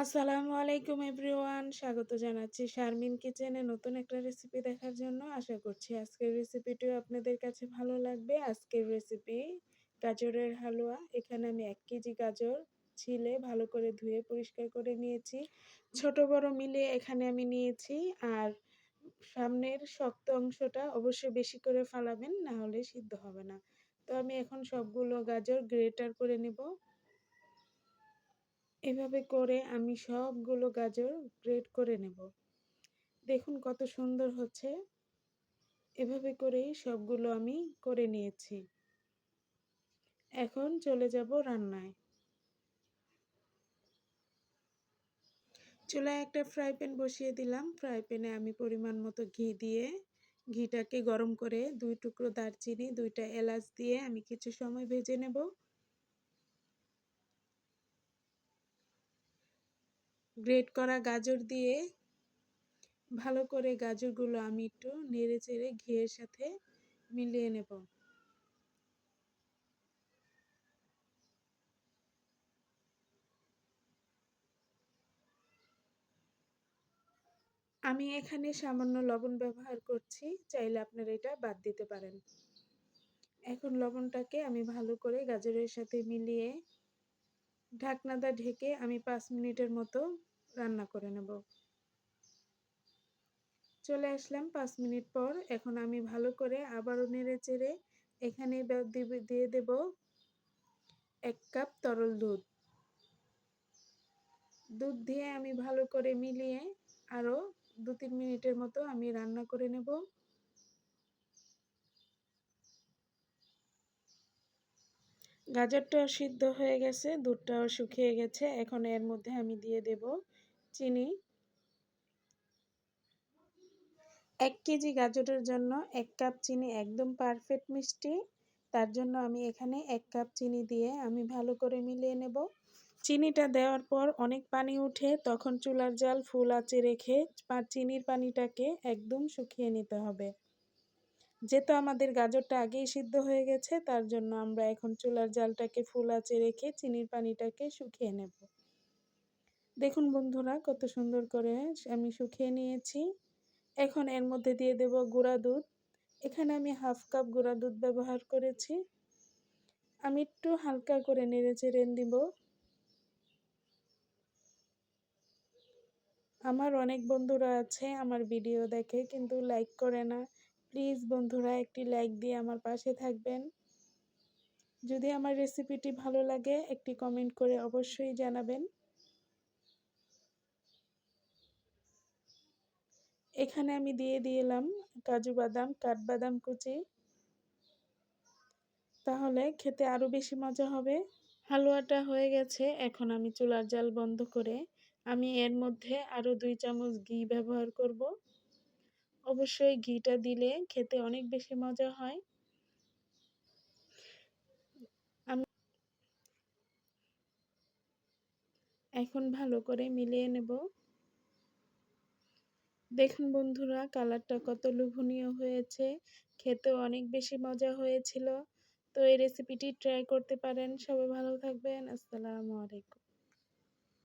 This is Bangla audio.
আসসালামু আলাইকুম এভরিওয়ান, স্বাগত জানাচ্ছি শারমিন কিচেনে নতুন একটা রেসিপি দেখার জন্য। আশা করছি আজকের রেসিপিটিও আপনাদের কাছে ভালো লাগবে। আজকের রেসিপি গাজরের হালুয়া। এখানে আমি 1 কেজি গাজর ছিলে ভালো করে ধুয়ে পরিষ্কার করে নিয়েছি। ছোট বড় মিলিয়ে এখানে আমি নিয়েছি। আর সামনের শক্ত অংশটা অবশ্যই বেশি করে ফালাবেন, না হলে সিদ্ধ হবে না। তো আমি এখন সবগুলো গাজর গ্রেটার করে নেব। এভাবে করে আমি সবগুলো গাজর গ্রেট করে নেব। দেখুন কত সুন্দর হচ্ছে। এভাবে করেই সবগুলো আমি করে নিয়েছি। এখন চলে যাব রান্নায়। চুলায় একটা ফ্রাই প্যান বসিয়ে দিলাম। ফ্রাই প্যানে আমি পরিমাণ মতো ঘি দিয়ে ঘিটাকে গরম করে 2 টুকরো দারচিনি, 2টা এলাচ দিয়ে আমি কিছু সময় ভেজে নেব। গ্রেট করা গাজর দিয়ে ভালো করে গাজরগুলো আমি একটু নেড়েচেড়ে ঘিয়ের সাথে মিলিয়ে নেব। আমি এখানে সামান্য লবণ ব্যবহার করছি, চাইলে আপনারা এটা বাদ দিতে পারেন। এখন লবণটাকে আমি ভালো করে গাজরের সাথে মিলিয়ে ঢাকনাটা ঢেকে আমি 5 মিনিটের মতো রান্না করে নেব। চলে আসলাম 5 মিনিট পর। এখন আমি ভালো করে আবারও নেড়ে চেড়ে এখানে দিয়ে দেব 1 কাপ তরল দুধ। দুধ দিয়ে আমি ভালো করে মিলিয়ে আরও 2-3 মিনিটের মতো আমি রান্না করে নেব। গাজরটাও সিদ্ধ হয়ে গেছে, দুধটাও শুকিয়ে গেছে। এখন এর মধ্যে আমি দিয়ে দেব চিনি। 1 কেজি গাজরের জন্য 1 কাপ চিনি একদম পারফেক্ট মিষ্টি। তার জন্য আমি এখানে 1 কাপ চিনি দিয়ে আমি ভালো করে মিলিয়ে নেব। চিনিটা দেওয়ার পর অনেক পানি উঠে, তখন চুলার জাল ফুল আঁচে রেখে চিনির পানিটাকে একদম শুকিয়ে নিতে হবে। যেহেতু আমাদের গাজরটা আগেই সিদ্ধ হয়ে গেছে, তার জন্য আমরা এখন চুলার জালটাকে ফুল আঁচে রেখে চিনির পানিটাকে শুকিয়ে নেব। দেখুন বন্ধুরা কত সুন্দর করে আমি শুকিয়ে নিয়েছি। এখন এর মধ্যে দিয়ে দেব গুঁড়া দুধ। এখানে আমি 1/2 কাপ গুঁড়া দুধ ব্যবহার করেছি। আমি একটু হালকা করে নেড়েচেড়ে দিব। আমার অনেক বন্ধুরা আছে আমার ভিডিও দেখে কিন্তু লাইক করে না। প্লিজ বন্ধুরা একটি লাইক দিয়ে আমার পাশে থাকবেন। যদি আমার রেসিপিটি ভালো লাগে একটি কমেন্ট করে অবশ্যই জানাবেন। এখানে আমি দিয়ে দিলাম কাজু বাদাম, কাঠবাদাম কুচি। তাহলে খেতে আরও বেশি মজা হবে। হালুয়াটা হয়ে গেছে। এখন আমি চুলার জাল বন্ধ করে আমি এর মধ্যে আরও 2 চামচ ঘি ব্যবহার করব। অবশ্যই ঘিটা দিলে খেতে অনেক বেশি মজা হয়। আমি এখন ভালো করে মিলিয়ে নেব। দেখুন বন্ধুরা কালারটা কত লোভনীয় হয়েছে, খেতেও অনেক বেশি মজা হয়েছিল। তো এই রেসিপিটি ট্রাই করতে পারেন। সবাই ভালো থাকবেন। আসসালামু আলাইকুম।